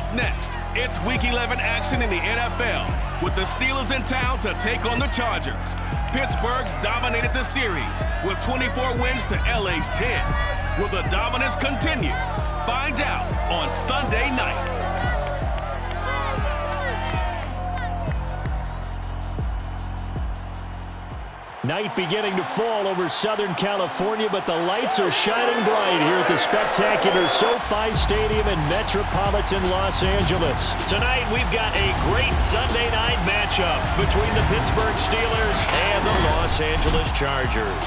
Up next, it's Week 11 action in the NFL with the Steelers in town to take on the Chargers. Pittsburgh's dominated the series with 24 wins to LA's 10. Will the dominance continue? Find out on Sunday night. Night beginning to fall over Southern California, but the lights are shining bright here at the spectacular SoFi Stadium in metropolitan Los Angeles. Tonight, we've got a great Sunday night matchup between the Pittsburgh Steelers and the Los Angeles Chargers.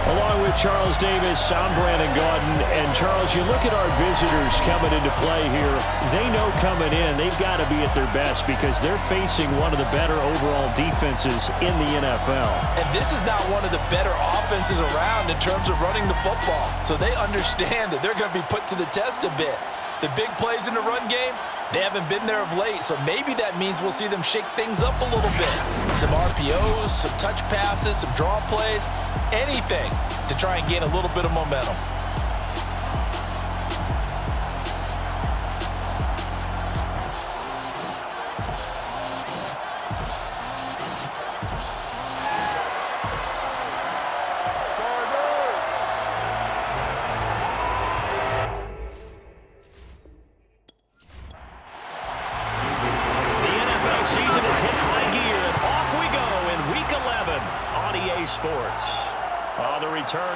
Along with Charles Davis, I'm Brandon Gordon. And Charles, you look at our visitors coming into play here. They know coming in they've got to be at their best because they're facing one of the better overall defenses in the NFL. And this is not one of the better offenses around in terms of running the football. So they understand that they're going to be put to the test a bit. The big plays in the run game, they haven't been there of late, so maybe that means we'll see them shake things up a little bit. Some RPOs, some touch passes, some draw plays, anything to try and gain a little bit of momentum.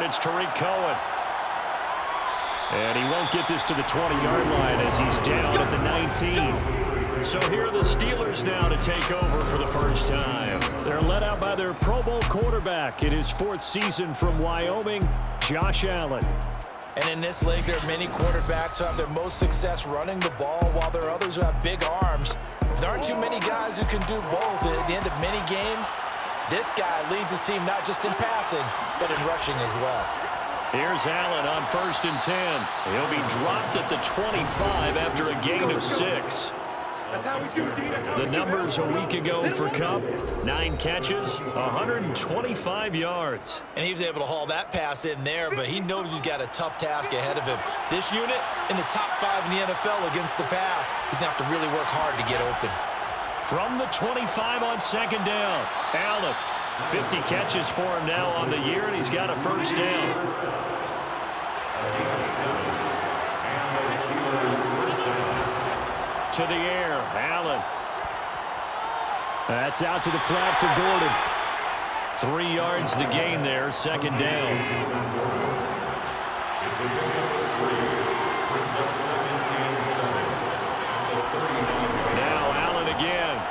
It's Tariq Cohen. And he won't get this to the 20-yard line as he's down at the 19. So here are the Steelers now to take over for the first time. They're led out by their Pro Bowl quarterback in his fourth season from Wyoming, Josh Allen. And in this league, there are many quarterbacks who have their most success running the ball, while there are others who have big arms. There aren't too many guys who can do both. And at the end of many games, this guy leads his team not just in passing, but in rushing as well. Here's Allen on 1st and 10. He'll be dropped at the 25 after a gain of 6. That's how we do, D. The numbers a week ago for Cup, 9 catches, 125 yards. And he was able to haul that pass in there, but he knows he's got a tough task ahead of him. This unit in the top 5 in the NFL against the pass. He's going to have to really work hard to get open. From the 25 on 2nd down, Allen, 50 catches for him now on the year, and he's got a first down. To the air, Allen. That's out to the flat for Gordon. 3 yards the gain there, 2nd down. Now Allen again.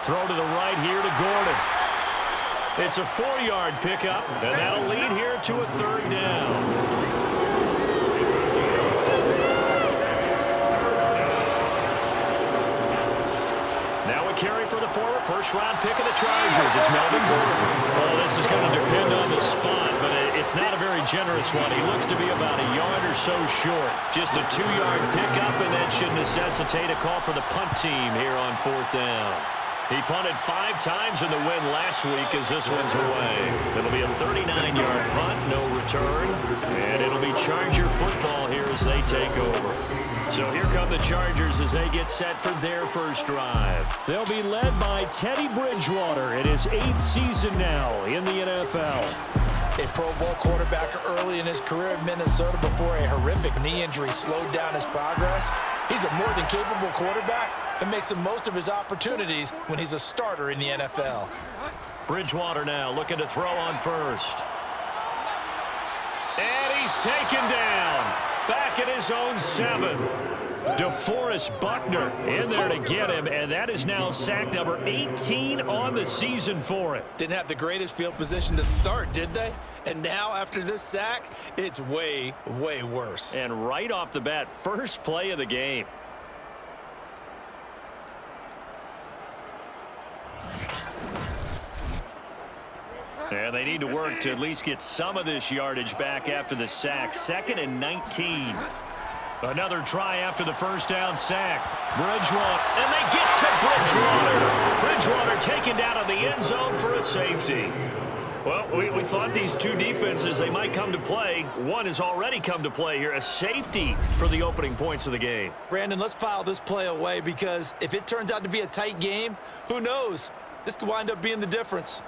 Throw to the right here to Gordon. It's a 4-yard pickup, and that'll lead here to a 3rd down. Carry for the former first-round pick of the Chargers. It's Melvin Gordon. Oh, this is going to depend on the spot, but it's not a very generous one. He looks to be about a yard or so short. Just a 2-yard pickup, and that should necessitate a call for the punt team here on 4th down. He punted 5 times in the win last week as this one's away. It'll be a 39-yard punt, no return, and it'll be Charger football here as they take over. So here come the Chargers as they get set for their first drive. They'll be led by Teddy Bridgewater in his 8th season now in the NFL. A Pro Bowl quarterback early in his career in Minnesota before a horrific knee injury slowed down his progress. He's a more than capable quarterback and makes the most of his opportunities when he's a starter in the NFL. Bridgewater now looking to throw on 1st. And he's taken down. Back at his own 7. DeForest Buckner in there to get him, and that is now sack number 18 on the season for it. Didn't have the greatest field position to start, did they? And now after this sack, it's way, way worse. And right off the bat, first play of the game. And they need to work to at least get some of this yardage back after the sack. 2nd and 19. Another try after the first down sack. Bridgewater, and they get to Bridgewater. Bridgewater taken down in the end zone for a safety. Well, we thought these two defenses, they might come to play. One has already come to play here, a safety for the opening points of the game. Brandon, let's file this play away because if it turns out to be a tight game, who knows? This could wind up being the difference.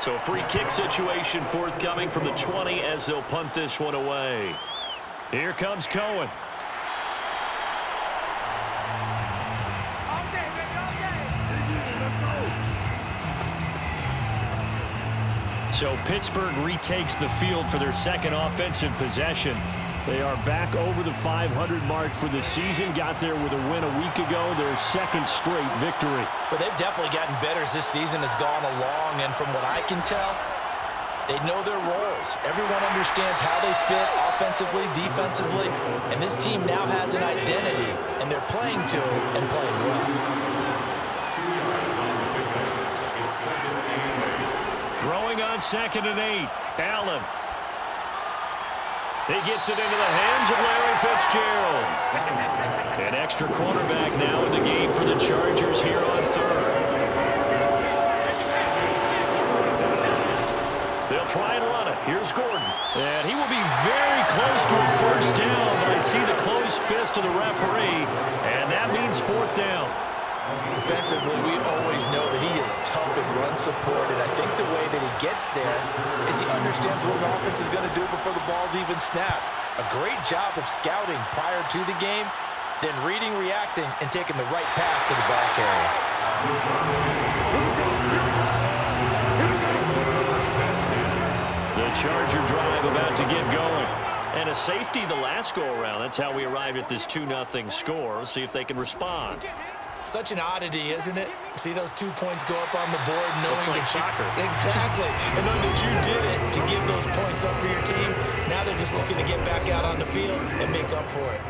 So a free kick situation forthcoming from the 20 as they'll punt this one away. Here comes Cohen. So Pittsburgh retakes the field for their second offensive possession. They are back over the 500 mark for the season. Got there with a win a week ago, their second straight victory. But they've definitely gotten better as this season has gone along, and from what I can tell, they know their roles. Everyone understands how they fit offensively, defensively, and this team now has an identity, and they're playing to it and playing well. Throwing on 2nd and 8. Allen. He gets it into the hands of Larry Fitzgerald. An extra cornerback now in the game for the Chargers here on 3rd. They'll try and run it. Here's Gordon. And he will be very close to a first down, but I see the closed fist of the referee, and that means 4th down. Defensively, we always know that he is tough and run support, and I think the way that he gets there is he understands what an offense is going to do before the ball's even snapped. A great job of scouting prior to the game, then reading, reacting, and taking the right path to the ball carrier. The Charger drive about to get going. And a safety the last go-around. That's how we arrived at this 2-0 score. Let's see if they can respond. Such an oddity, isn't it? See those 2 points go up on the board, knowing Looks like that soccer. Exactly. And knowing that you did it to give those points up for your team. Now they're just looking to get back out on the field and make up for it.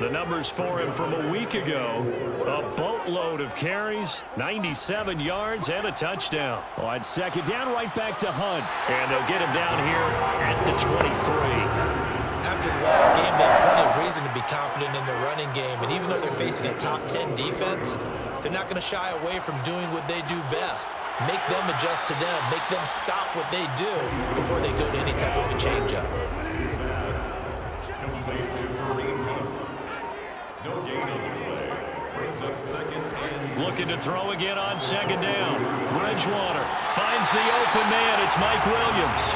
The numbers for him from a week ago. A boatload of carries, 97 yards, and a touchdown. On 2nd down, right back to Hunt. And they'll get him down here at the 23. After the last game, they have plenty of reason to be confident in their running game. And even though they're facing a top 10 defense, they're not going to shy away from doing what they do best. Make them adjust to them. Make them stop what they do before they go to any type of a change-up. Looking to throw again on 2nd down. Bridgewater finds the open man. It's Mike Williams.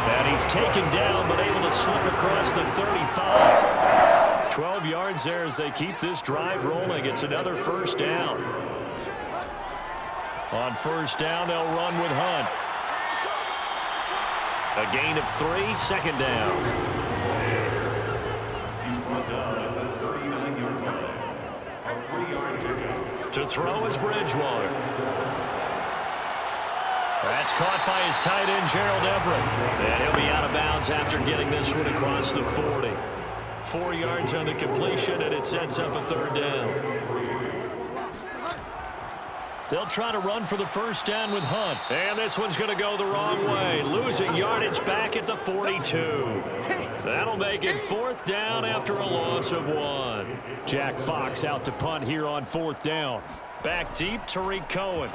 And he's taken down, but able to slip across the 35. 12 yards there as they keep this drive rolling. It's another first down. On 1st down, they'll run with Hunt. A gain of 3, 2nd down. To throw is Bridgewater. That's caught by his tight end, Gerald Everett. And he'll be out of bounds after getting this one across the 40. 4 yards on the completion, and it sets up a 3rd down. They'll try to run for the first down with Hunt. And this one's going to go the wrong way. Losing yardage back at the 42. That'll make it 4th down after a loss of 1. Jack Fox out to punt here on 4th down. Back deep, Tariq Cohen.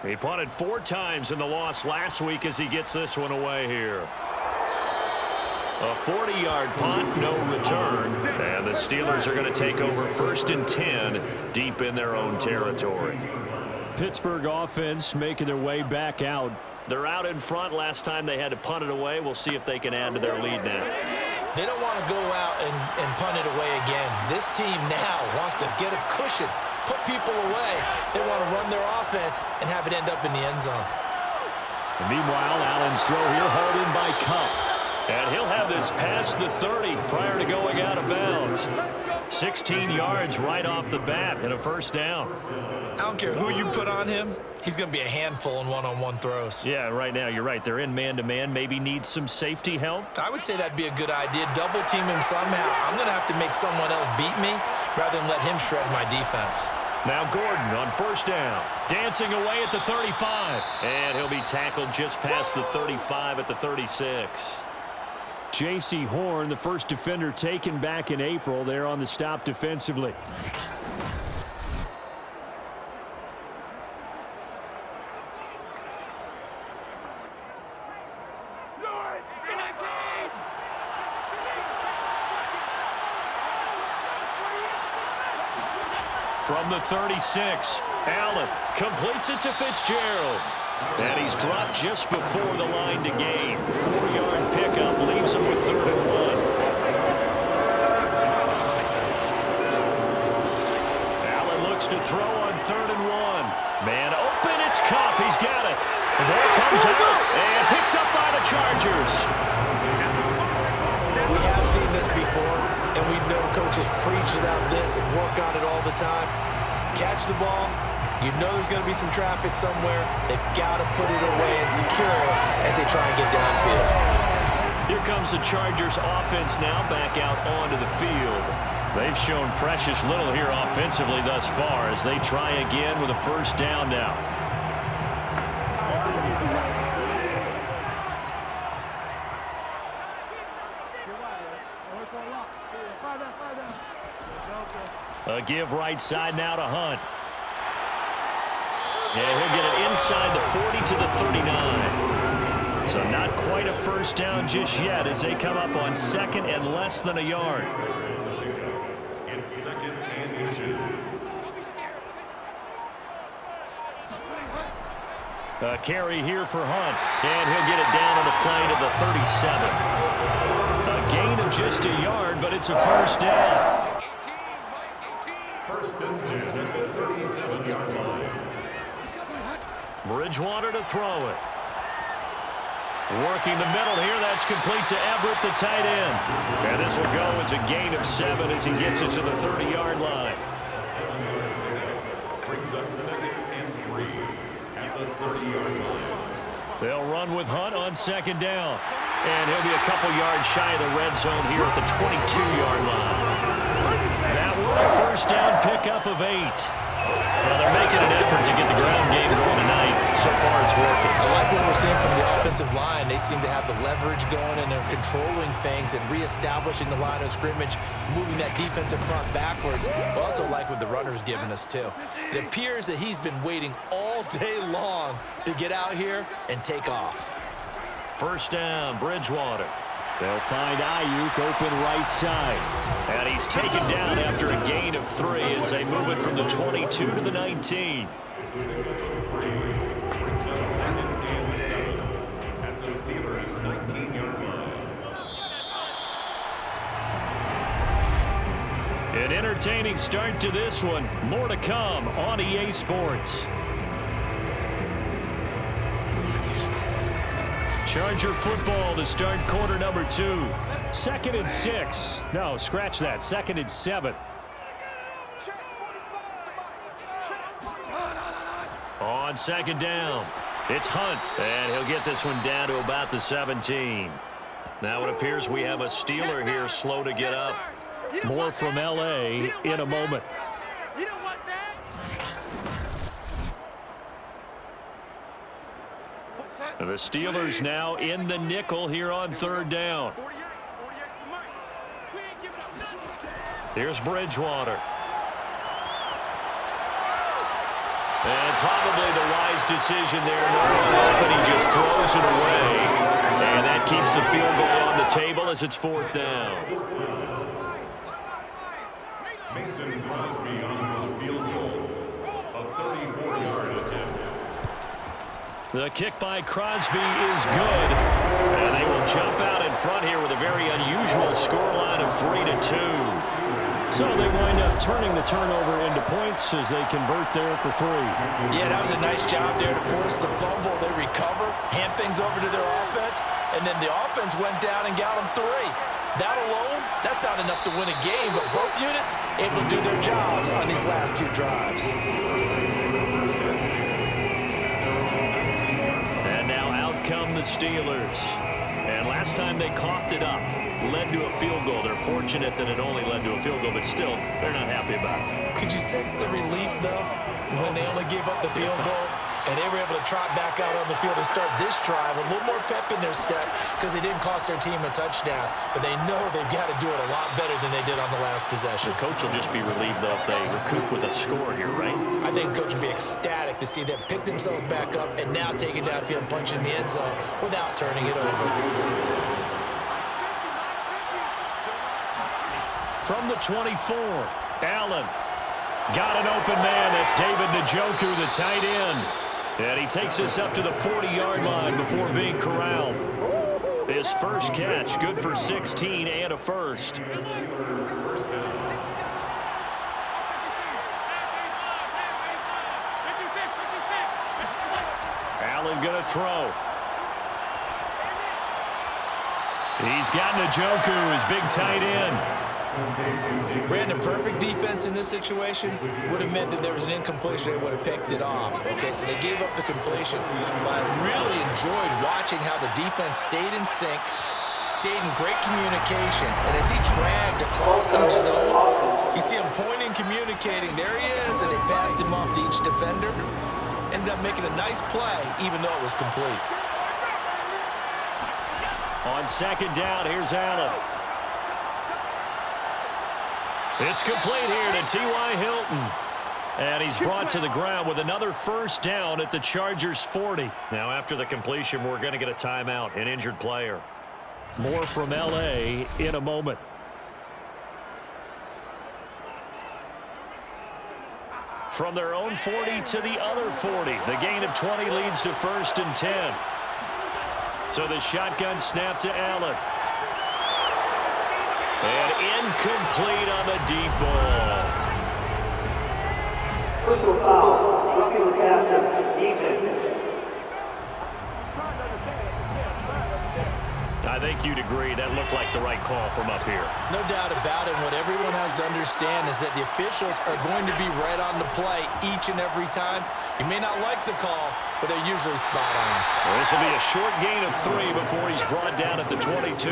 He punted 4 times in the loss last week as he gets this one away here. A 40-yard punt, no return. And the Steelers are going to take over 1st and 10 deep in their own territory. Pittsburgh offense making their way back out. They're out in front. Last time they had to punt it away. We'll see if they can add to their lead now. They don't want to go out and punt it away again. This team now wants to get a cushion, put people away. They want to run their offense and have it end up in the end zone. And meanwhile, Allen's throw here hauled in by Cup. And he'll have this past the 30 prior to going out of bounds. 16 yards right off the bat and a first down. I don't care who you put on him. He's going to be a handful in one-on-one throws. Yeah, right now, you're right. They're in man-to-man. Maybe needs some safety help. I would say that'd be a good idea. Double team him somehow. I'm going to have to make someone else beat me rather than let him shred my defense. Now Gordon on first down. Dancing away at the 35. And he'll be tackled just past the 35 at the 36. J.C. Horn, the first defender taken back in April. There on the stop defensively. From the 36, Allen completes it to Fitzgerald. And he's dropped just before the line to gain. 4-yard pickup leaves him with 3rd and 1. Allen looks to throw on 3rd and 1. Man open, it's Cup. He's got it. The ball comes out and picked up by the Chargers. We have seen this before, and we know coaches preach about this and work on it all the time. Catch the ball. You know there's going to be some traffic somewhere. They've got to put it away and secure it as they try and get downfield. Here comes the Chargers offense now back out onto the field. They've shown precious little here offensively thus far as they try again with a 1st down now. A give right side now to Hunt. And he'll get it inside the 40 to the 39. So not quite a 1st down just yet as they come up on 2nd and less than a yard. And 2nd and inches. A carry here for Hunt. And he'll get it down on the play to the 37. A gain of just a yard, but it's a 1st down. 1st and 10 at the 37-yard line. Bridgewater to throw it. Working the middle here. That's complete to Everett, the tight end. And this will go as a gain of 7 as he gets it to the 30-yard line. Brings up 2nd and 3 at the 30-yard line. They'll run with Hunt on 2nd down. And he'll be a couple yards shy of the red zone here at the 22-yard line. That one a 1st down pickup of 8. Well, they're making an effort to get the ground game going tonight. So far, it's working. I like what we're seeing from the offensive line. They seem to have the leverage going, and they're controlling things and reestablishing the line of scrimmage, moving that defensive front backwards. But also like what the runner's giving us, too. It appears that he's been waiting all day long to get out here and take off. 1st down, Bridgewater. They'll find Ayuk open right side. And he's taken down after a gain of 3 as they move it from the 22 to the 19. Brings up 2nd and 7 at the Steelers' 19-yard line. An entertaining start to this one. More to come on EA Sports. Charger football to start quarter number 2. 2nd and 6. No, scratch that. 2nd and 7. On 2nd down, it's Hunt, and he'll get this one down to about the 17. Now it appears we have a Steeler here slow to get up. More from L.A. in a moment. The Steelers now in the nickel here on 3rd down. Here's Bridgewater. And probably the wise decision there. But he just throws it away. And that keeps the field goal on the table as it's 4th down. Mason Crosby on the field goal. A 34-yard attempt. The kick by Crosby is good. And they will jump out in front here with a very unusual scoreline of 3-2. So they wind up turning the turnover into points as they convert there for 3. Yeah, that was a nice job there to force the fumble. They recover, hand things over to their offense, and then the offense went down and got them 3. That alone, that's not enough to win a game, but both units able to do their jobs on these last 2 drives. And now out come the Steelers. And last time they coughed it up, led to a field goal. They're fortunate that it only led to a field goal, but still, they're not happy about it. Could you sense the relief, though, when they only gave up the field goal? And they were able to trot back out on the field and start this drive with a little more pep in their step because they didn't cost their team a touchdown. But they know they've got to do it a lot better than they did on the last possession. The coach will just be relieved, though, if they recoup with a score here, right? I think the coach will be ecstatic to see them pick themselves back up and now take it downfield and punch in the end zone without turning it over. From the 24, Allen. Got an open man. That's David Njoku, the tight end. And he takes us up to the 40-yard line before being corralled. His first catch, good for 16 and a first. Allen going to throw. He's got Njoku, his big tight end. Brandon, perfect defense in this situation would have meant that there was an incompletion. They would have picked it off. Okay, so they gave up the completion. But I really enjoyed watching how the defense stayed in sync, stayed in great communication. And as he dragged across each zone, you see him pointing, communicating. There he is, and they passed him off to each defender. Ended up making a nice play, even though it was complete. On second down, here's Allen. It's complete here to T.Y. Hilton. And he's brought to the ground with another first down at the Chargers' 40. Now, after the completion, we're going to get a timeout, an injured player. More from L.A. in a moment. From their own 40 to the other 40. The gain of 20 leads to 1st and 10. So the shotgun snap to Allen. And incomplete on the deep ball. Personal foul, rookie recapture, defense. I think you'd agree that looked like the right call from up here. No doubt about it. What everyone has to understand is that the officials are going to be right on the play each and every time. You may not like the call, but they're usually spot on. Well, this will be a short gain of 3 before he's brought down at the 22.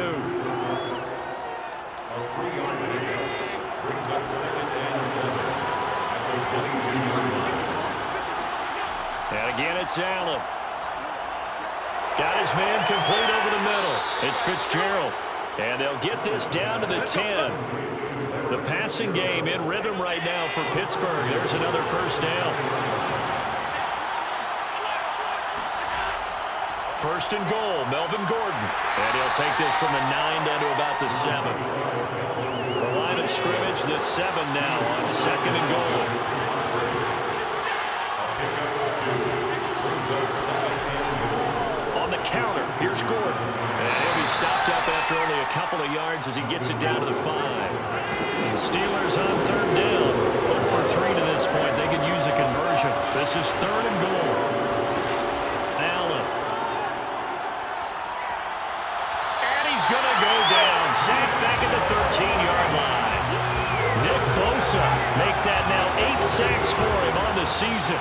Brings up 2nd and 7 at the 22-yard line. And again, it's Allen. Got his man complete over the middle. It's Fitzgerald. And they'll get this down to the 10. The passing game in rhythm right now for Pittsburgh. There's another first down. 1st and goal, Melvin Gordon. And he'll take this from the 9 down to about the 7. The line of scrimmage, the 7 now on 2nd and goal. On the counter, here's Gordon. And he'll be stopped up after only a couple of yards as he gets it down to the 5. The Steelers on 3rd down. 1 for 3 to this point. They could use a conversion. This is 3rd and goal. Allen. And he's going to go down. Sacked back at the 13-yard line. Nick Bosa make that now 8 sacks for him on the season.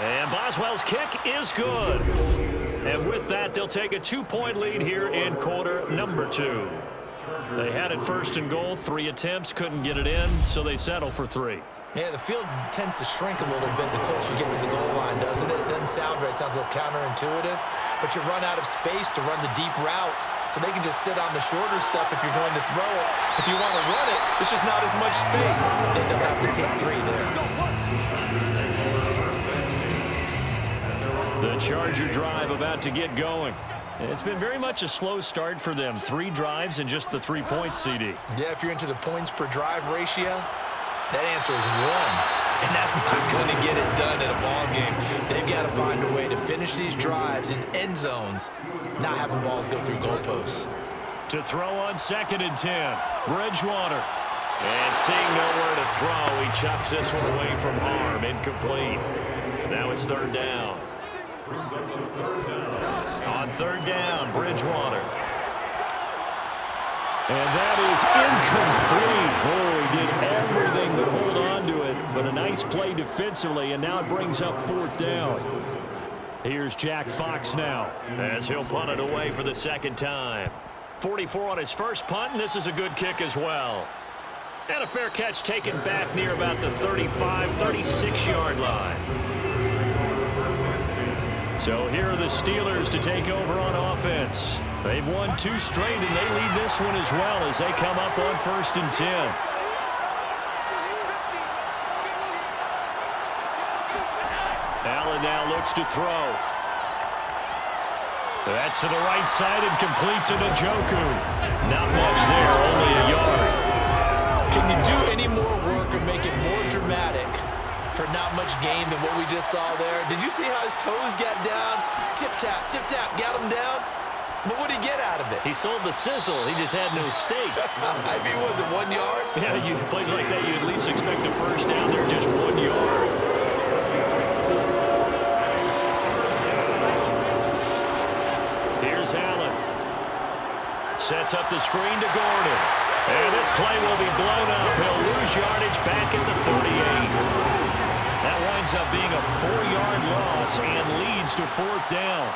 And Boswell's kick is good. And with that, they'll take a 2-point lead here in quarter number 2. They had it 1st and goal, 3 attempts, couldn't get it in, so they settle for 3. Yeah, the field tends to shrink a little bit the closer you get to the goal line, doesn't it? It doesn't sound right. It sounds a little counterintuitive. But you run out of space to run the deep routes, so they can just sit on the shorter stuff if you're going to throw it. If you want to run it, there's just not as much space. They end up having to take 3 there. The Charger drive about to get going. It's been very much a slow start for them. 3 drives and just the 3 points, CD. Yeah, if you're into the points per drive ratio, that answer is 1. And that's not going to get it done in a ball game. They've got to find a way to finish these drives in end zones, not having balls go through goalposts. To throw on 2nd and 10. Bridgewater. And seeing nowhere to throw, he chucks this one away from harm. Incomplete. Now it's 3rd down. On 3rd down, Bridgewater. And that is incomplete. Oh, he did everything but hold on to it. But a nice play defensively, and now it brings up 4th down. Here's Jack Fox now, as he'll punt it away for the 2nd time. 44 on his first punt, and this is a good kick as well. And a fair catch taken back near about the 35, 36-yard line. So here are the Steelers to take over on offense. They've won 2 straight, and they lead this one as well as they come up on 1st and 10. Allen now looks to throw. That's to the right side and complete to Njoku. Not much there, only a yard. Can you do any more work or make it more dramatic for not much gain than what we just saw there? Did you see how his toes got down? Tip-tap, got him down. But what did he get out of it? He sold the sizzle. He just had no steak. I mean, was it 1 yard? Yeah, plays like that, you at least expect a first down there, just 1 yard. Here's Allen. Sets up the screen to Gordon. And this play will be blown up. He'll lose yardage back at the 38. That winds up being a 4-yard loss and leads to 4th down.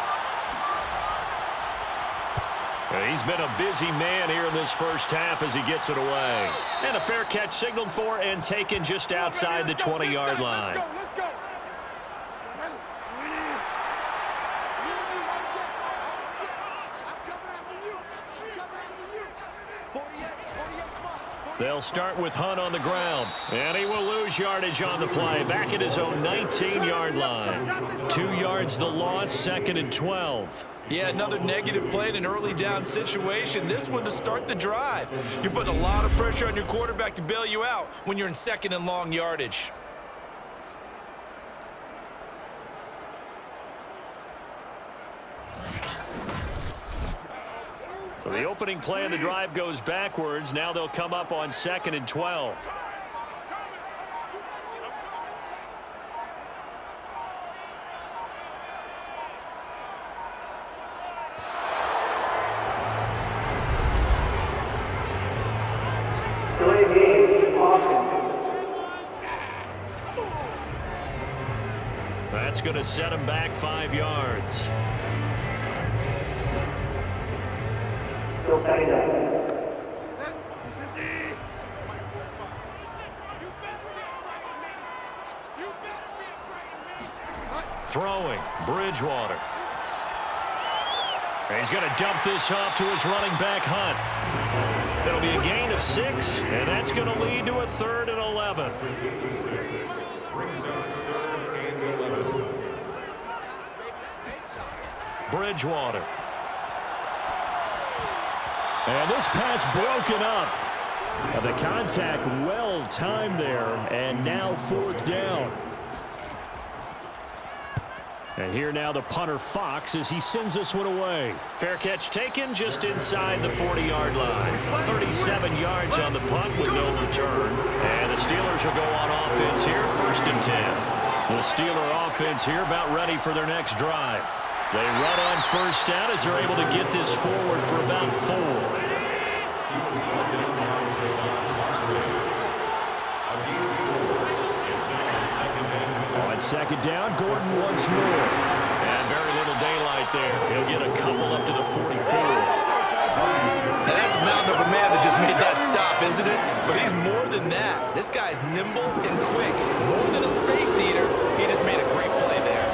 He's been a busy man here in this first half as he gets it away. And a fair catch signaled for and taken just outside the 20-yard line. Let's go. They'll start with Hunt on the ground. And he will lose yardage on the play. Back at his own 19-yard line. 2 yards the loss, 2nd and 12. Yeah, another negative play in an early down situation. This one to start the drive. You're putting a lot of pressure on your quarterback to bail you out when you're in 2nd and long yardage. So the opening play of the drive goes backwards. Now they'll come up on 2nd and 12. That's going to set him back 5 yards. Still second down. Throwing, Bridgewater. He's going to dump this off to his running back, Hunt. It'll be a gain of 6, and that's going to lead to a 3rd and 11. Bridgewater. And this pass broken up. And the contact well timed there, and now 4th down. And here now the punter Fox as he sends this one away. Fair catch taken just inside the 40-yard line. 37 yards on the punt with no return. And the Steelers will go on offense here, 1st and 10. The Steeler offense here about ready for their next drive. They run on 1st down as they're able to get this forward for about 4. On 2nd down, Gordon once more. And very little daylight there. He'll get a couple up to the 44. Now that's a mountain of a man that just made that stop, isn't it? But he's more than that. This guy's nimble and quick. More than a space eater, he just made a great play there.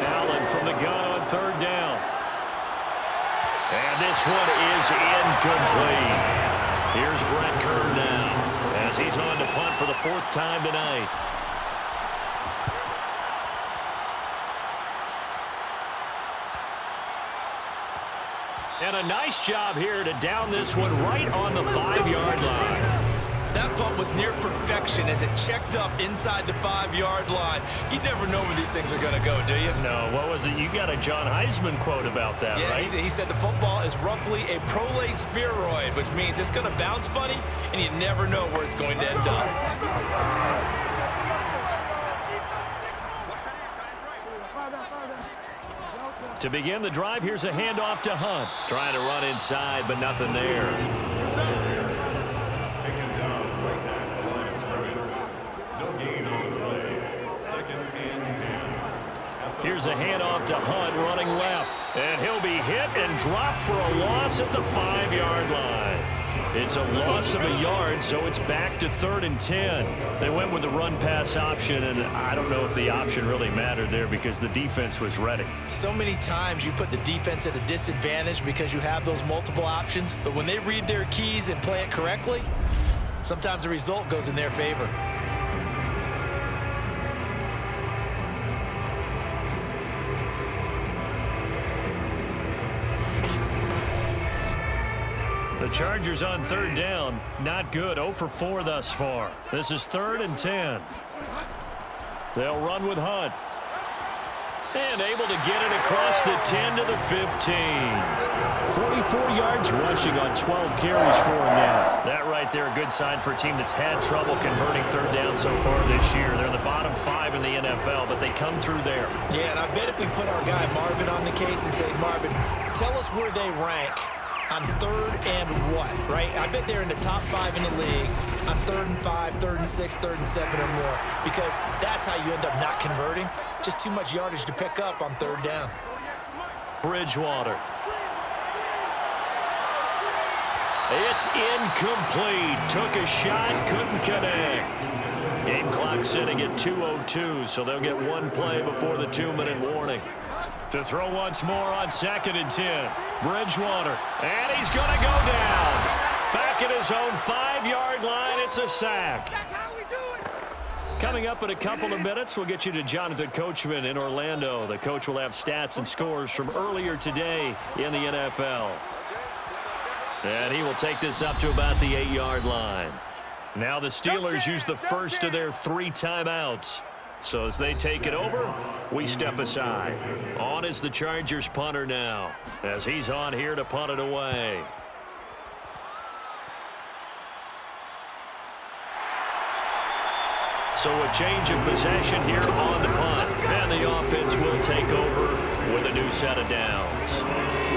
Allen from the gun on 3rd down. And this one is incomplete. Here's Brett Kern now as he's on to punt for the 4th time tonight. And a nice job here to down this one right on the 5-yard line. That punt was near perfection as it checked up inside the 5-yard line. You never know where these things are going to go, do you? No, what was it? You got a John Heisman quote about that, yeah, right? He said the football is roughly a prolate spheroid, which means it's going to bounce funny, and you never know where it's going to end up. To begin the drive, here's a handoff to Hunt. Trying to run inside, but nothing there. Taken down right at the line of scrimmage. No gain on the play. 2nd and 10. Here's a handoff to Hunt running left. And he'll be hit and dropped for a loss at the 5-yard line. It's a loss of a yard, so it's back to 3rd and 10. They went with the run-pass option, and I don't know if the option really mattered there because the defense was ready. So many times you put the defense at a disadvantage because you have those multiple options, but when they read their keys and play it correctly, sometimes the result goes in their favor. The Chargers on third down. Not good. 0 for 4 thus far. This is 3rd and 10. They'll run with Hunt. And able to get it across the 10 to the 15. 44 yards rushing on 12 carries for him now. That right there, a good sign for a team that's had trouble converting third down so far this year. They're the bottom 5 in the NFL, but they come through there. Yeah, and I bet if we put our guy Marvin on the case and say, Marvin, tell us where they rank on 3rd and what, right? I bet they're in the top 5 in the league on 3rd and 5, 3rd and 6, 3rd and 7 or more, because that's how you end up not converting. Just too much yardage to pick up on 3rd down. Bridgewater. It's incomplete. Took a shot, couldn't connect. Game clock sitting at 2:02, so they'll get one play before the 2-minute warning. To throw once more on 2nd and 10. Bridgewater, and he's going to go down. Back at his own 5-yard line, it's a sack. Coming up in a couple of minutes, we'll get you to Jonathan Coachman in Orlando. The coach will have stats and scores from earlier today in the NFL. And he will take this up to about the 8-yard line. Now the Steelers use the first of their 3 timeouts. So as they take it over, we step aside. On is the Chargers punter now, as he's on here to punt it away. So a change of possession here on the punt. And the offense will take over with a new set of downs.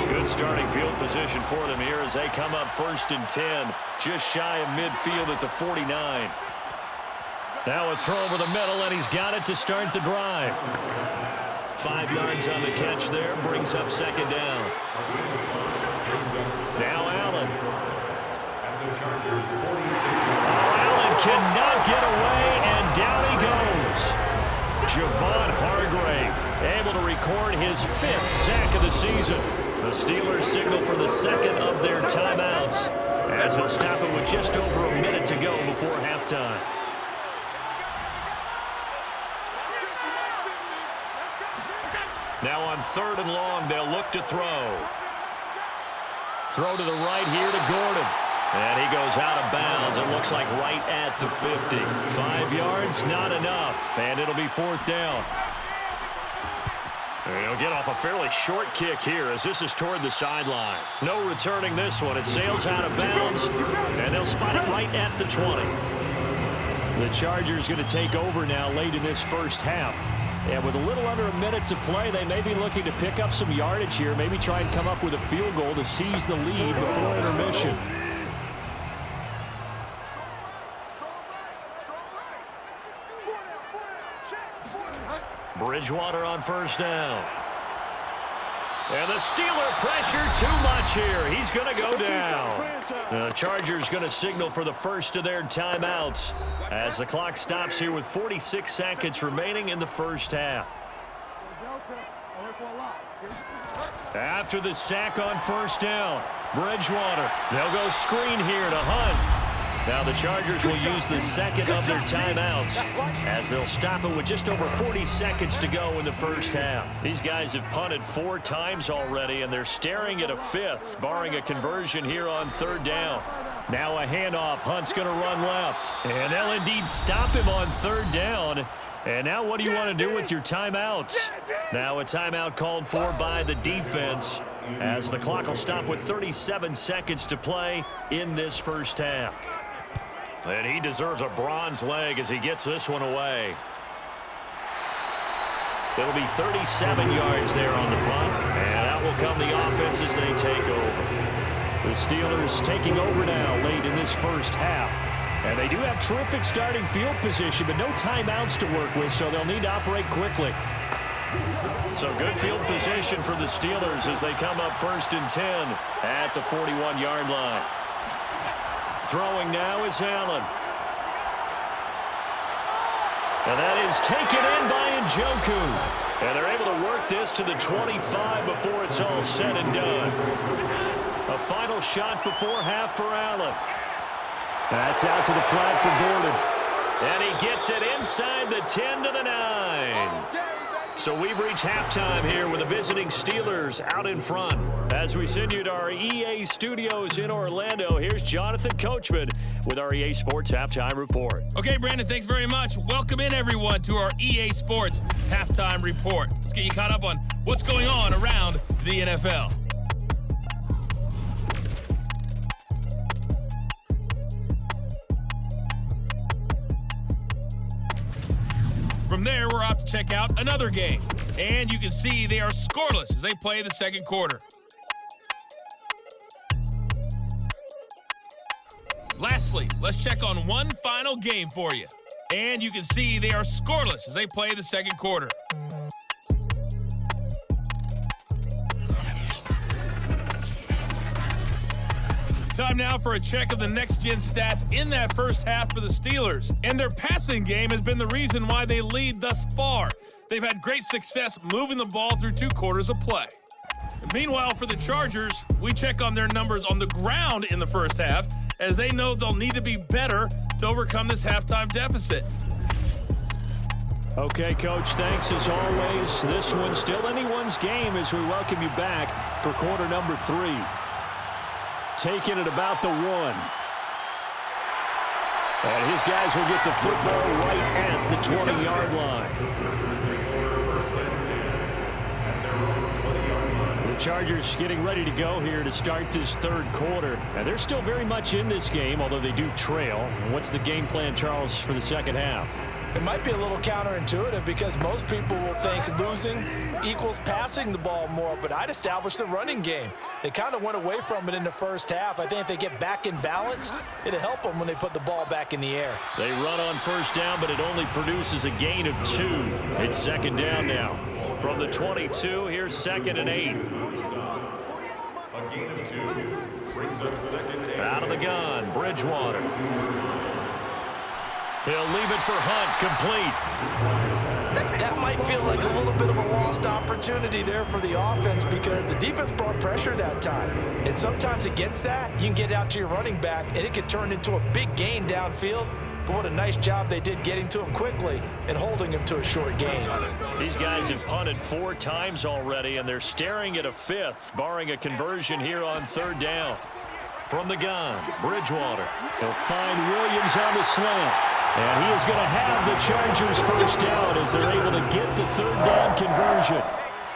Good starting field position for them here as they come up 1st and 10. Just shy of midfield at the 49. Now a throw over the middle, and he's got it to start the drive. 5 yards on the catch there, brings up 2nd down. Now Allen. Allen cannot get away, and down he goes. Javon Hargrave able to record his 5th sack of the season. The Steelers signal for the 2nd of their timeouts as they'll stop it with just over a minute to go before halftime. Now on 3rd and long, they'll look to throw. Throw to the right here to Gordon. And he goes out of bounds. It looks like right at the 50. 5 yards, not enough. And it'll be 4th down. And he'll get off a fairly short kick here as this is toward the sideline. No returning this one. It sails out of bounds. And they'll spot it right at the 20. The Chargers going to take over now late in this first half. And with a little under a minute to play, they may be looking to pick up some yardage here. Maybe try and come up with a field goal to seize the lead before intermission. Bridgewater on 1st down. And the Steeler pressure too much here. He's going to go down. The Chargers going to signal for the first of their timeouts as the clock stops here with 46 seconds remaining in the first half. After the sack on 1st down, Bridgewater. They'll go screen here to Hunt. Now the Chargers will use the 2nd of their timeouts as they'll stop it with just over 40 seconds to go in the first half. These guys have punted 4 times already, and they're staring at a 5th, barring a conversion here on 3rd down. Now a handoff. Hunt's going to run left. And they'll indeed stop him on 3rd down. And now what do you want to do with your timeouts? Now a timeout called for by the defense as the clock will stop with 37 seconds to play in this first half. And he deserves a bronze leg as he gets this one away. It'll be 37 yards there on the punt. And out will come the offense as they take over. The Steelers taking over now late in this first half. And they do have terrific starting field position, but no timeouts to work with, so they'll need to operate quickly. So good field position for the Steelers as they come up 1st and 10 at the 41-yard line. Throwing now is Allen. And that is taken in by Njoku. And they're able to work this to the 25 before it's all said and done. A final shot before half for Allen. That's out to the flat for Gordon. And he gets it inside the 10 to the 9. So we've reached halftime here with the visiting Steelers out in front. As we send you to our EA studios in Orlando, here's Jonathan Coachman with our EA Sports Halftime Report. Okay, Brandon, thanks very much. Welcome in, everyone, to our EA Sports Halftime Report. Let's get you caught up on what's going on around the NFL. From there, we're off to check out another game. And you can see they are scoreless as they play the second quarter. Lastly, let's check on one final game for you. And you can see they are scoreless as they play the second quarter. Time now for a check of the next-gen stats in that first half for the Steelers. And their passing game has been the reason why they lead thus far. They've had great success moving the ball through 2 quarters of play. Meanwhile, for the Chargers, we check on their numbers on the ground in the first half, as they know they'll need to be better to overcome this halftime deficit. Okay, Coach, thanks as always. This one's still anyone's game as we welcome you back for quarter number 3. Taking it about the 1. And his guys will get the football right at the 20-yard line. The Chargers getting ready to go here to start this third quarter. And they're still very much in this game, although they do trail. What's the game plan, Charles, for the second half? It might be a little counterintuitive because most people will think losing equals passing the ball more, but I'd establish the running game. They kind of went away from it in the first half. I think if they get back in balance, it'll help them when they put the ball back in the air. They run on first down, but it only produces a gain of 2. It's second down now. From the 22, here's 2nd and 8. A gain of 2 brings up second and 8. Out of the gun, Bridgewater. He'll leave it for Hunt, complete. That might feel like a little bit of a lost opportunity there for the offense because the defense brought pressure that time. And sometimes against that, you can get out to your running back, and it could turn into a big gain downfield. But what a nice job they did getting to him quickly and holding him to a short gain. These guys have punted 4 times already, and they're staring at a 5th, barring a conversion here on 3rd down. From the gun, Bridgewater. He'll find Williams on the slant. And he is going to have the Chargers first down as they're able to get the 3rd down conversion.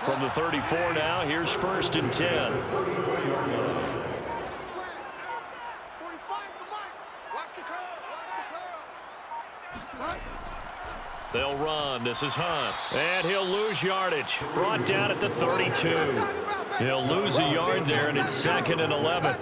From the 34 now, here's 1st and 10. They'll run. This is Hunt. And he'll lose yardage. Brought down at the 32. He'll lose a yard there, and it's 2nd and 11.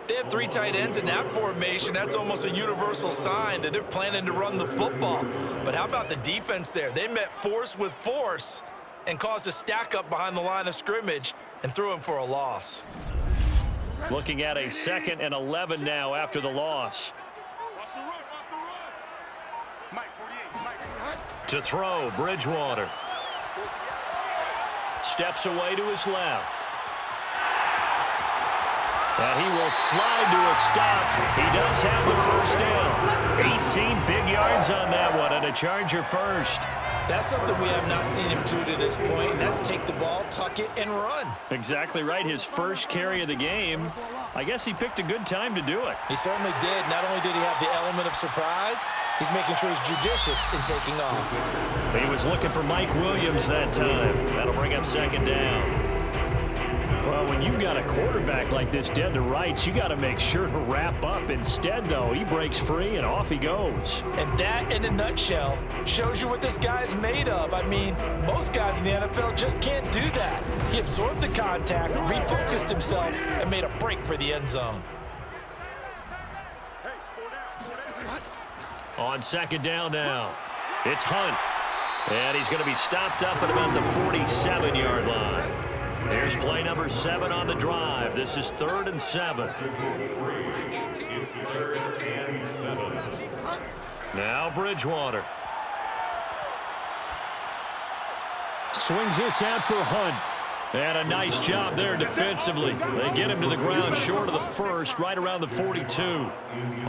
They have 3 tight ends in that formation. That's almost a universal sign that they're planning to run the football. But how about the defense there? They met force with force and caused a stack up behind the line of scrimmage and threw him for a loss. Looking at a 2nd and 11 now after the loss. To throw, Bridgewater. Steps away to his left. And he will slide to a stop. He does have the first down. 18 big yards on that one, and a Charger first. That's something we have not seen him do to this point, and that's take the ball, tuck it, and run. Exactly right. His first carry of the game. I guess he picked a good time to do it. He certainly did. Not only did he have the element of surprise, he's making sure he's judicious in taking off. He was looking for Mike Williams that time. That'll bring up 2nd down. Well, when you've got a quarterback like this dead to rights, you got to make sure to wrap up. Instead, though, he breaks free and off he goes. And that, in a nutshell, shows you what this guy's made of. I mean, most guys in the NFL just can't do that. He absorbed the contact, refocused himself, and made a break for the end zone. On 2nd down now, it's Hunt. And he's going to be stopped up at about the 47-yard line. Here's play number 7 on the drive. This is 3rd and 7. It's 3rd and 7. Now Bridgewater. Swings this out for Hunt. And a nice job there defensively. They get him to the ground short of the first, right around the 42.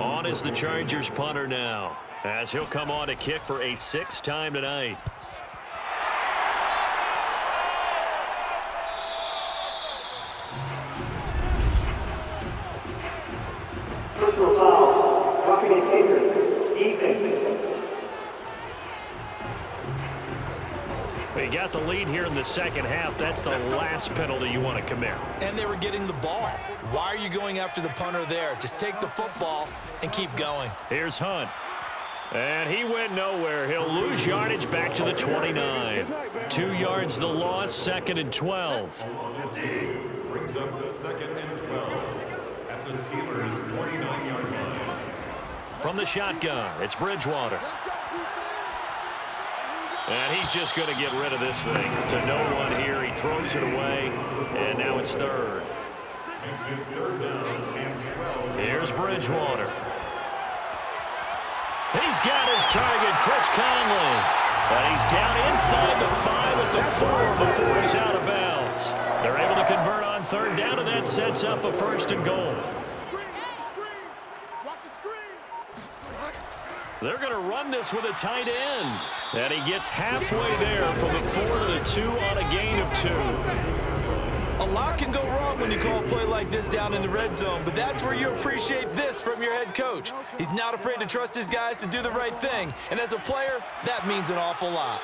On is the Chargers punter now, as he'll come on to kick for a 6th time tonight. got the lead here in the second half, that's the last penalty you want to commit. And they were getting the ball. Why are you going after the punter there? Just take the football and keep going. Here's Hunt. And he went nowhere. He'll lose yardage back to the 29. 2 yards the loss, 2nd and 12. Brings up the 2nd and 12 at the Steelers' 29-yard line. From the shotgun, it's Bridgewater. And he's just going to get rid of this thing. To no one here. He throws it away, and now it's 3rd. Here's Bridgewater. He's got his target, Chris Conley. But he's down inside the 5 at the 4 before he's out of bounds. They're able to convert on 3rd down, and that sets up a 1st and goal. They're going to run this with a tight end. And he gets halfway there from the 4 to the 2 on a gain of 2. A lot can go wrong when you call a play like this down in the red zone, but that's where you appreciate this from your head coach. He's not afraid to trust his guys to do the right thing, and as a player, that means an awful lot.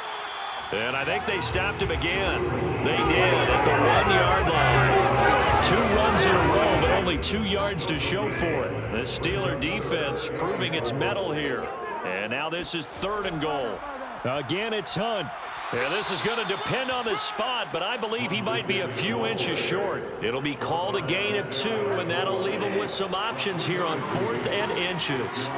And I think they stopped him again. They did at the 1-yard line. 2 runs in a row, but only 2 yards to show for it. The Steeler defense proving its mettle here. And now this is 3rd and goal. Again, it's Hunt. Yeah, this is going to depend on the spot, but I believe he might be a few inches short. It'll be called a gain of 2, and that'll leave him with some options here on 4th and inches.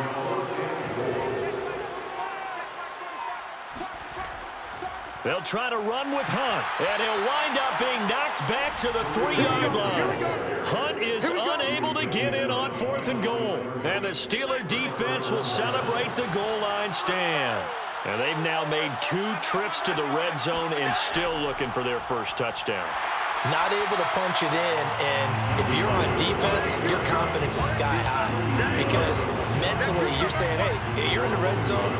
They'll try to run with Hunt, and he'll wind up being knocked back to the 3-yard line. Hunt is unable to get in on 4th and goal, and the Steeler defense will celebrate the goal line stand. And they've now made 2 trips to the red zone and still looking for their first touchdown. Not able to punch it in, and if you're on defense, your confidence is sky high. Because mentally, you're saying, hey, you're in the red zone.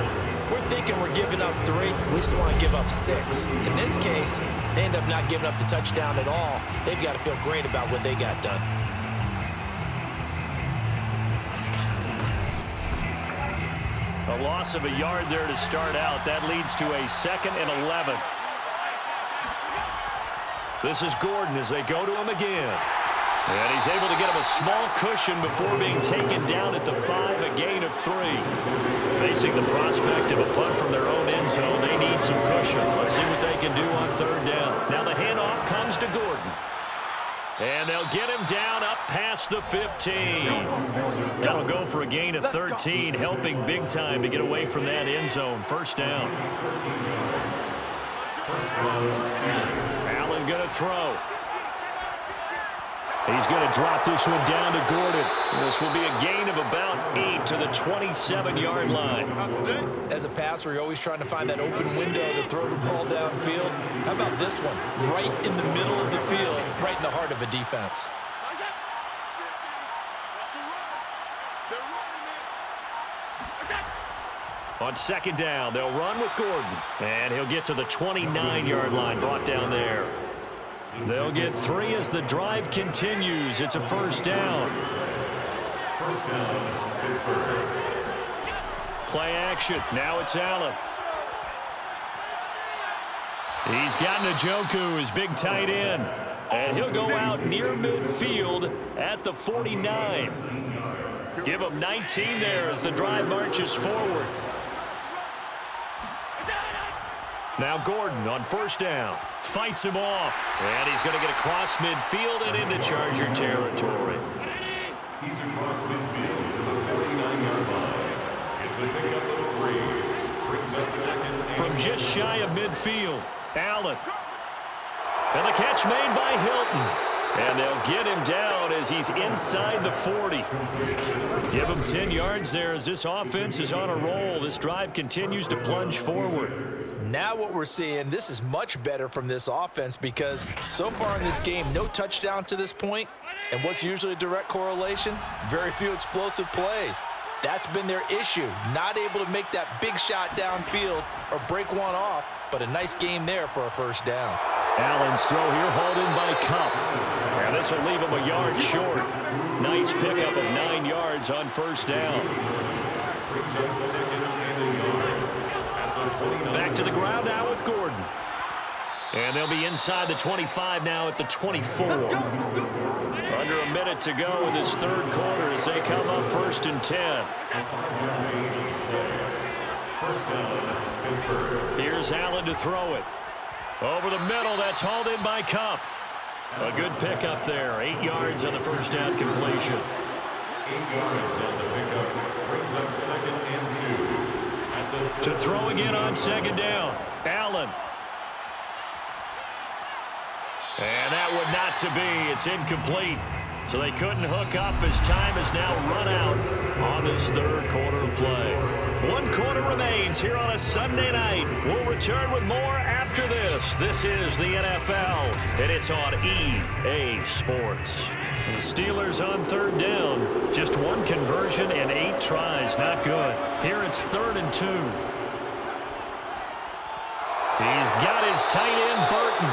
We're thinking we're giving up 3. We just want to give up 6. In this case, they end up not giving up the touchdown at all. They've got to feel great about what they got done. A loss of a yard there to start out. That leads to a 2nd and 11. This is Gordon as they go to him again. And he's able to get him a small cushion before being taken down at the 5, a gain of 3. Facing the prospect of a punt from their own end zone, they need some cushion. Let's see what they can do on 3rd down. Now the handoff comes to Gordon. And they'll get him down up past the 15. That'll go for a gain of 13, helping big time to get away from that end zone. 1st down. Allen going to throw. He's going to drop this one down to Gordon. This will be a gain of about 8 to the 27-yard line. As a passer, you're always trying to find that open window to throw the ball downfield. How about this one? Right in the middle of the field, right in the heart of a defense. On 2nd down, they'll run with Gordon. And he'll get to the 29-yard line, brought down there. They'll get 3 as the drive continues. It's a 1st down. 1st down, Pittsburgh. Play action. Now it's Allen. He's got Njoku, his big tight end. And he'll go out near midfield at the 49. Give him 19 there as the drive marches forward. Now Gordon on 1st down. Fights him off. And he's going to get across midfield and into Charger territory. He's across midfield to the 49-yard line. It's a pickup of 3. Brings up 2nd. From just shy of midfield, Allen. And the catch made by Hilton. And they'll get him down as he's inside the 40. Give him 10 yards there as this offense is on a roll. This drive continues to plunge forward. Now what we're seeing, this is much better from this offense because so far in this game, no touchdown to this point. And what's usually a direct correlation? Very few explosive plays. That's been their issue. Not able to make that big shot downfield or break one off, but a nice game there for a 1st down. Allen's throw here hauled in by Cup. And this will leave him a yard short. Nice pickup of 9 yards on 1st down. Brings up 2nd and a yard. Back to the ground now with Gordon. And they'll be inside the 25 now at the 24. Under a minute to go in this third quarter as they come up 1st and 10. Here's Allen to throw it. Over the middle, that's hauled in by Cup. A good pickup there. 8 yards on the first down completion. 8 yards on the pickup. Brings up 2nd and 2. To throw again on 2nd down. Allen. And that would not to be. It's incomplete. So they couldn't hook up as time has now run out on this third quarter of play. 1 quarter remains here on a Sunday night. We'll return with more after this. This is the NFL, and it's on EA Sports. The Steelers on 3rd down. Just 1 conversion and 8 tries. Not good. Here it's 3rd and 2. He's got his tight end, Burton.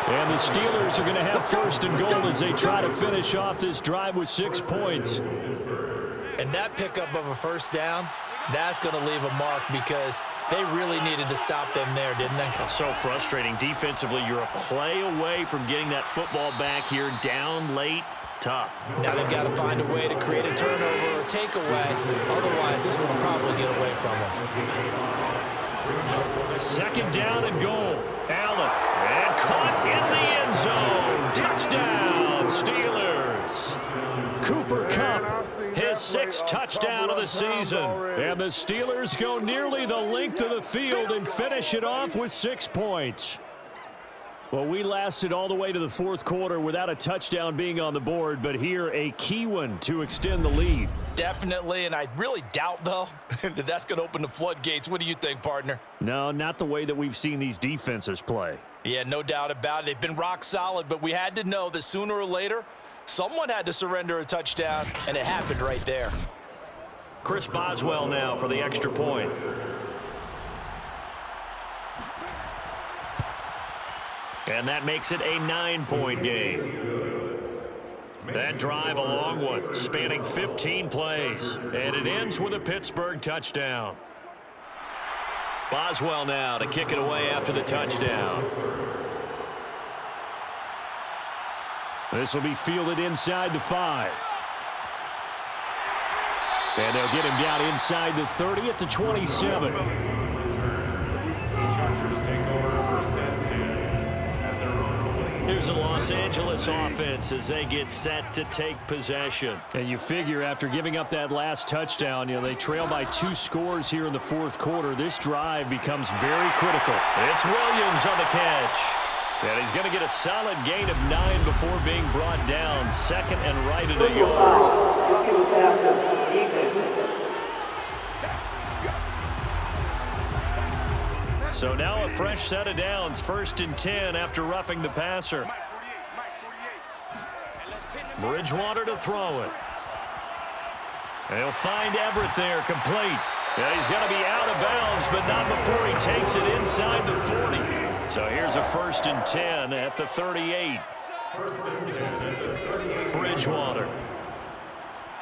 And the Steelers are going to have 1st and goal as they try to finish off this drive with 6 points. And that pickup of a 1st down, that's going to leave a mark because they really needed to stop them there, didn't they? So frustrating. Defensively, you're a play away from getting that football back here down late. Tough. Now they've got to find a way to create a turnover or takeaway. Otherwise, this one will probably get away from them. 2nd down and goal. Allen. And caught in the end zone. Touchdown, Steelers. Cooper Kupp, his 6th touchdown of the season. And the Steelers go nearly the length of the field and finish it off with 6 points. Well, we lasted all the way to the 4th quarter without a touchdown being on the board, but here a key one to extend the lead. Definitely, and I really doubt, though, that that's going to open the floodgates. What do you think, partner? No, not the way that we've seen these defenses play. Yeah, no doubt about it. They've been rock solid, but we had to know that sooner or later, someone had to surrender a touchdown, and it happened right there. Chris Boswell now for the extra point. And that makes it a 9-point game. That drive a long one, spanning 15 plays. And it ends with a Pittsburgh touchdown. Boswell now to kick it away after the touchdown. This will be fielded inside the 5. And they'll get him down inside the 30 at the 27. The Chargers take over 1st and 10 at their own 26. Here's a Los Angeles offense as they get set to take possession. And you figure after giving up that last touchdown, they trail by 2 scores here in the 4th quarter. This drive becomes very critical. It's Williams on the catch. And he's going to get a solid gain of 9 before being brought down. 2nd and right at a yard. So now a fresh set of downs. 1st and 10 after roughing the passer. Bridgewater to throw it. They'll find Everett there, complete. Yeah, he's going to be out of bounds, but not before he takes it inside the 40. So here's a 1st and 10 at the 38. Bridgewater.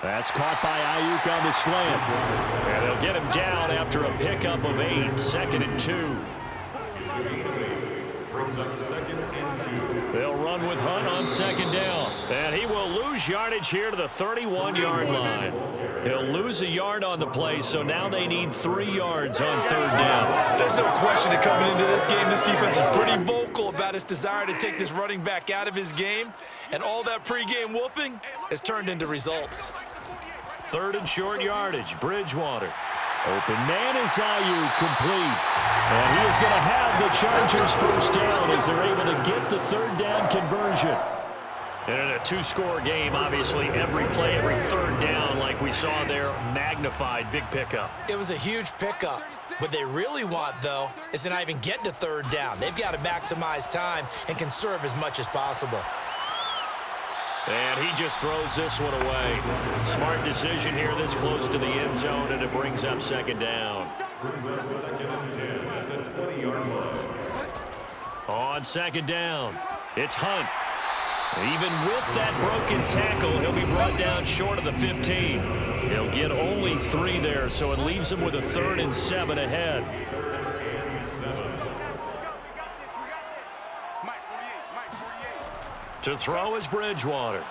That's caught by Ayuk on the slant. And they'll get him down after a pickup of 8. 2nd and 2. Brings up 2nd and 2. They'll run with Hunt on 2nd down. And he will lose yardage here to the 31-yard line. He'll lose a yard on the play, so now they need 3 yards on 3rd down. There's no question that coming into this game, this defense is pretty vocal about its desire to take this running back out of his game. And all that pregame wolfing has turned into results. 3rd and short yardage. Bridgewater. Open man is Ayuk, complete. And he is going to have the Chargers 1st down as they're able to get the 3rd down conversion. And in a 2-score game, obviously, every play, every 3rd down, like we saw there, magnified, big pickup. It was a huge pickup. What they really want, though, is to not even get to 3rd down. They've got to maximize time and conserve as much as possible. And he just throws this one away. Smart decision here this close to the end zone, and it brings up 2nd down. Brings up 2nd and 10 at the 20-yard line. On 2nd down, it's Hunt. Even with that broken tackle, he'll be brought down short of the 15. He'll get only 3 there, so it leaves him with a 3rd and 7 ahead. To throw is Bridgewater.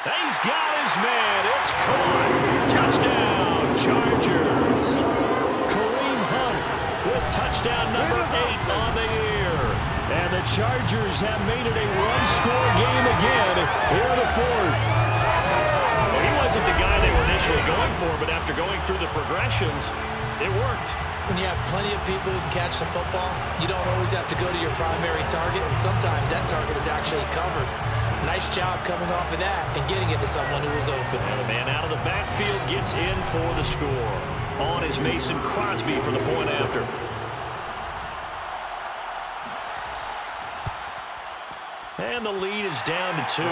He's got his man. It's caught. Touchdown, Chargers. Kareem Hunt with touchdown number 8 on the year. And the Chargers have made it a one-score game again here in the fourth. Well, he wasn't the guy they were initially going for, but after going through the progressions, it worked. When you have plenty of people who can catch the football, you don't always have to go to your primary target, and sometimes that target is actually covered. Nice job coming off of that and getting it to someone who was open. And the man out of the backfield gets in for the score. On is Mason Crosby for the point after. And the lead is down to 2.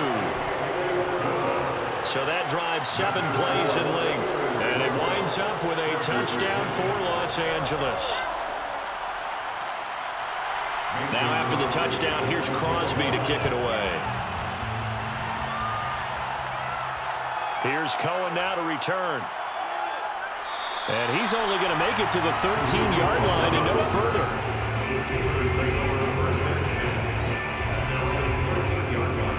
So that drives 7 plays in length. And it winds up with a touchdown for Los Angeles. Now after the touchdown, here's Crosby to kick it away. Here's Cohen now to return. And he's only going to make it to the 13-yard line and no further.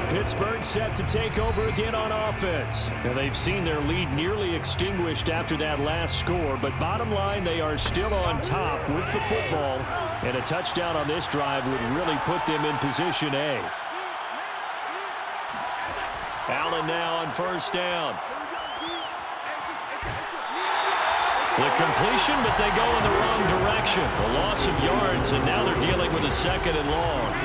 Pittsburgh set to take over again on offense. Now they've seen their lead nearly extinguished after that last score, but bottom line, they are still on top with the football, and a touchdown on this drive would really put them in position A. Allen now on first down. The completion, but they go in the wrong direction. A loss of yards, and now they're dealing with a 2nd and long.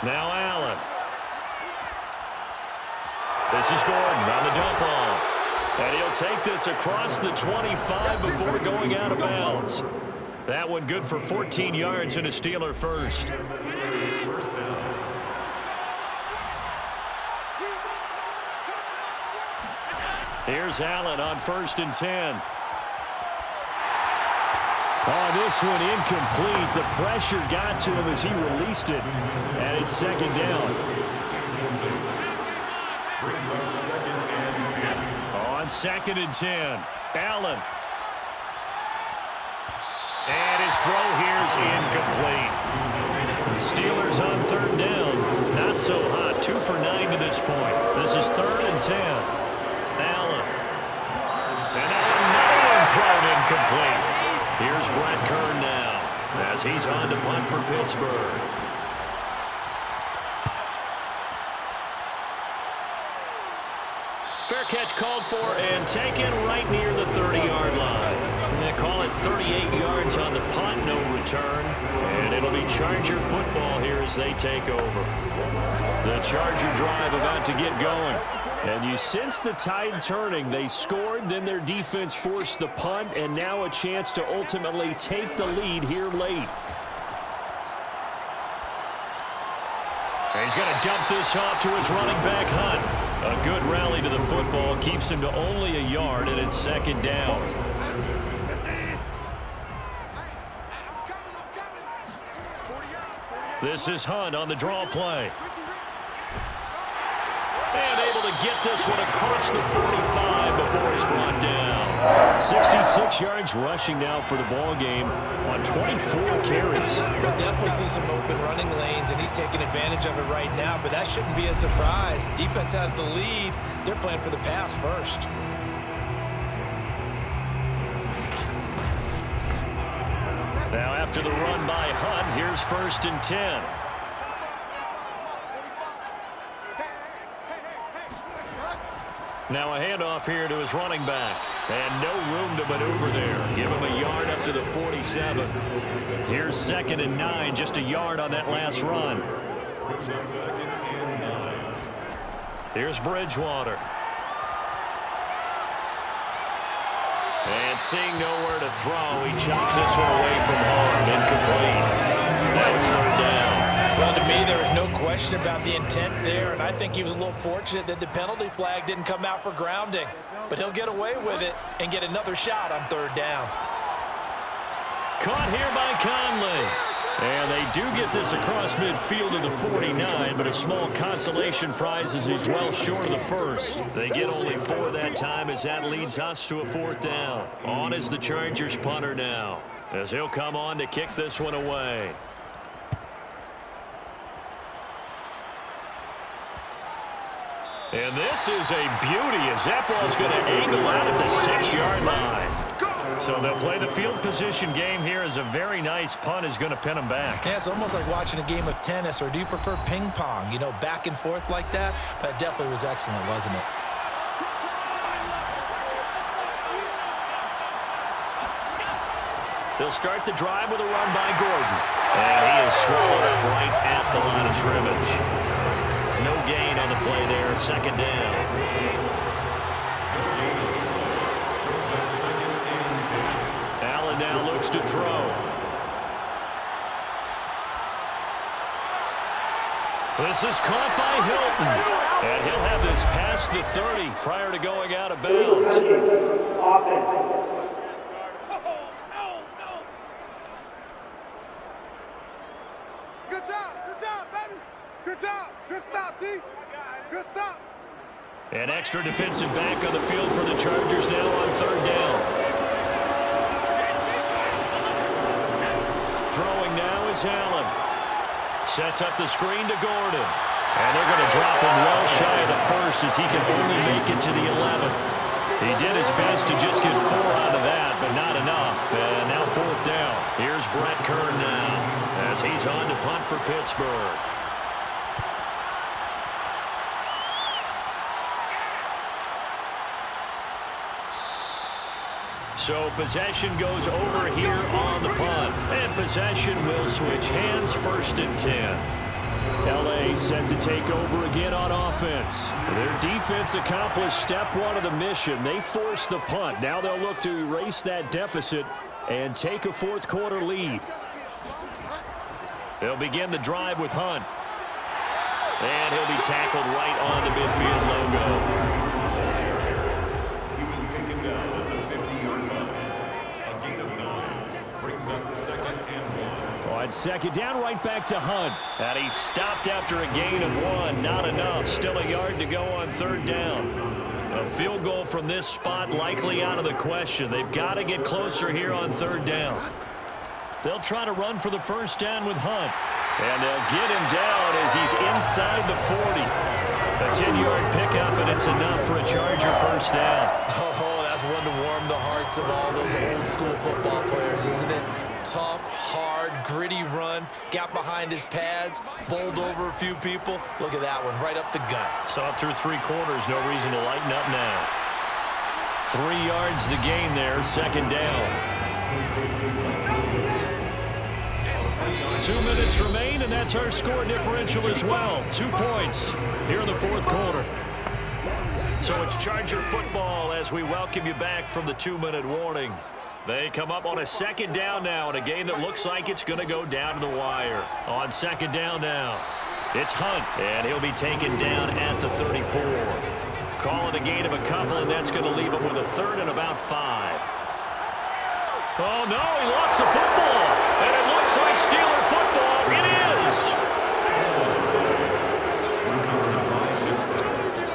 Now Allen. This is Gordon on the dump off. And he'll take this across the 25 before going out of bounds. That one good for 14 yards and a Steeler first. Here's Allen on 1st and 10. Oh, this one incomplete. The pressure got to him as he released it. And it's 2nd down. On 2nd and 10. Allen. And his throw here is incomplete. The Steelers on 3rd down. Not so hot. 2 for 9 to this point. This is 3rd and 10. Allen. And another one thrown incomplete. Here's Brett Kern now as he's on to punt for Pittsburgh. Fair catch called for and taken right near the 30-yard line. They call it 38 yards on the punt, no return. And it'll be Charger football here as they take over. The Charger drive about to get going. And you sense the tide turning. They scored, then their defense forced the punt, and now a chance to ultimately take the lead here late. And he's going to dump this off to his running back, Hunt. A good rally to the football keeps him to only a yard, and it's 2nd down. This is Hunt on the draw play. And able to get this one across the 45 before he's brought down. 66 yards rushing now for the ball game on 24 carries. We'll definitely see some open running lanes, and he's taking advantage of it right now, but that shouldn't be a surprise. Defense has the lead. They're playing for the pass first. Now after the run by Hunt, here's 1st and 10. Now a handoff here to his running back. And no room to maneuver there. Give him a yard up to the 47. Here's 2nd and 9, just a yard on that last run. Here's Bridgewater. And seeing nowhere to throw, he chucks this one away from home. Incomplete. Now it's 3rd down. Well, to me, there was no question about the intent there, and I think he was a little fortunate that the penalty flag didn't come out for grounding. But he'll get away with it and get another shot on 3rd down. Caught here by Conley. And they do get this across midfield to the 49, but a small consolation prize as he's well short of the first. They get only 4 that time as that leads us to a 4th down. On is the Chargers punter now, as he'll come on to kick this one away. And this is a beauty as that ball's going to angle out at the 6-yard line. So they'll play the field position game here as a very nice punt is going to pin them back. Yeah, it's almost like watching a game of tennis, or do you prefer ping pong? You know, back and forth like that? But it definitely was excellent, wasn't it? They'll start the drive with a run by Gordon. And he is swallowed up right at the line of scrimmage. No gain on the play there, 2nd down. Allen now looks to throw. This is caught by Hilton. And he'll have this past the 30 prior to going out of bounds. Good job, baby. Good job. Good stop, D. Good stop. An extra defensive back on the field for the Chargers now on 3rd down. Throwing now is Allen. Sets up the screen to Gordon. And they're going to drop him well shy of the first as he can only make it to the 11. He did his best to just get 4 out of that, but not enough. And now 4th down. Here's Brett Kern now as he's on to punt for Pittsburgh. So possession goes over here on the punt. And possession will switch hands, 1st and 10. LA set to take over again on offense. Their defense accomplished step 1 of the mission. They forced the punt. Now they'll look to erase that deficit and take a 4th quarter lead. They'll begin the drive with Hunt. And he'll be tackled right on the midfield logo. He was taken down at the 50-yard line. A gain of 9 brings up 2nd and 1. On 2nd down, right back to Hunt. And he stopped after a gain of 1. Not enough. Still a yard to go on 3rd down. A field goal from this spot likely out of the question. They've got to get closer here on 3rd down. They'll try to run for the 1st down with Hunt. And they'll get him down as he's inside the 40. A 10-yard pickup, and it's enough for a Charger 1st down. Oh, that's one to warm the hearts of all those old-school football players, isn't it? Tough, hard, gritty run. Got behind his pads, bowled over a few people. Look at that one, right up the gut. Saw it through 3 quarters. No reason to lighten up now. 3 yards the gain there, 2nd down. 2 minutes remain, and that's our score differential as well. 2 points here in the 4th quarter. So it's Charger football as we welcome you back from the 2-minute warning. They come up on a 2nd down now in a game that looks like it's going to go down to the wire. On 2nd down now, it's Hunt, and he'll be taken down at the 34. Call it a gain of a couple, and that's going to leave him with a 3rd and about 5. Oh, no, he lost the football. And it looks like Steeler football. It is.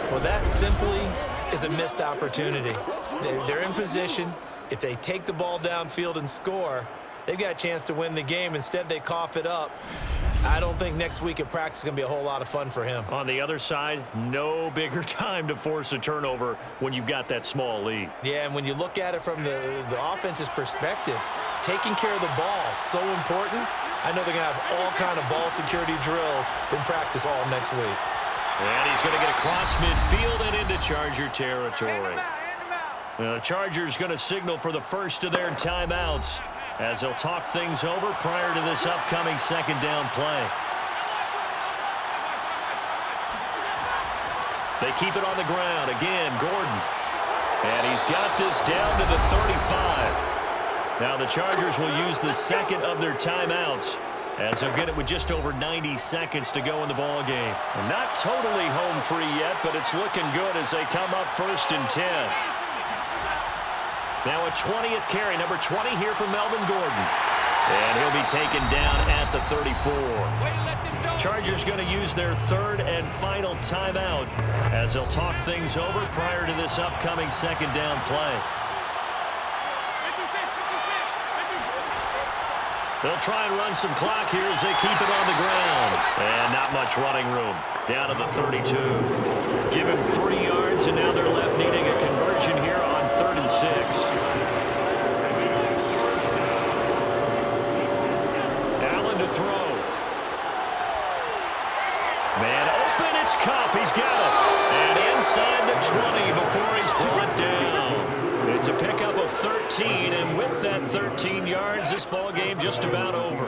Well, that simply is a missed opportunity. They're in position. If they take the ball downfield and score, they've got a chance to win the game. Instead, they cough it up. I don't think next week at practice is going to be a whole lot of fun for him. On the other side, no bigger time to force a turnover when you've got that small lead. Yeah, and when you look at it from the offense's perspective, taking care of the ball is so important. I know they're going to have all kind of ball security drills in practice all next week. And he's going to get across midfield and into Charger territory. The Chargers going to signal for the first of their timeouts as they'll talk things over prior to this upcoming 2nd down play. They keep it on the ground. Again, Gordon. And he's got this down to the 35. Now the Chargers will use the 2nd of their timeouts as they'll get it with just over 90 seconds to go in the ball game. Not totally home free yet, but it's looking good as they come up 1st and 10. Now a 20th carry, number 20 here for Melvin Gordon. And he'll be taken down at the 34. Chargers going to use their third and final timeout as they'll talk things over prior to this upcoming second down play. They'll try and run some clock here as they keep it on the ground. And not much running room. Down to the 32. Give him 3 yards, and now they're left needing a conversion here on 3rd and 6. Allen to throw. Man open, it's Cup. He's got it. And inside the 20 before he's brought down. It's a pickup of 13, and with that 13 yards, this ball game just about over.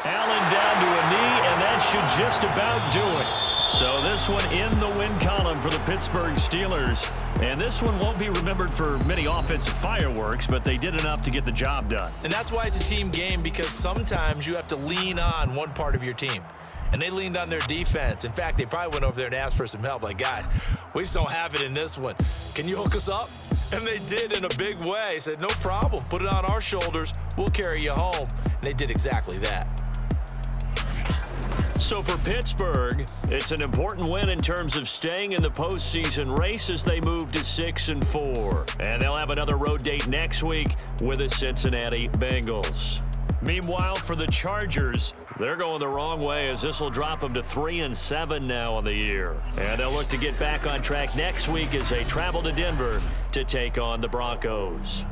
Allen down to a knee, and that should just about do it. So this one in the win column for the Pittsburgh Steelers. And this one won't be remembered for many offensive fireworks, but they did enough to get the job done. And that's why it's a team game, because sometimes you have to lean on one part of your team. And they leaned on their defense. In fact, they probably went over there and asked for some help. Like, guys, we just don't have it in this one. Can you hook us up? And they did in a big way. Said, no problem. Put it on our shoulders. We'll carry you home. And they did exactly that. So for Pittsburgh, it's an important win in terms of staying in the postseason race as they move to 6-4. And they'll have another road date next week with the Cincinnati Bengals. Meanwhile, for the Chargers, they're going the wrong way as this will drop them to 3-7 now on the year. And they'll look to get back on track next week as they travel to Denver to take on the Broncos.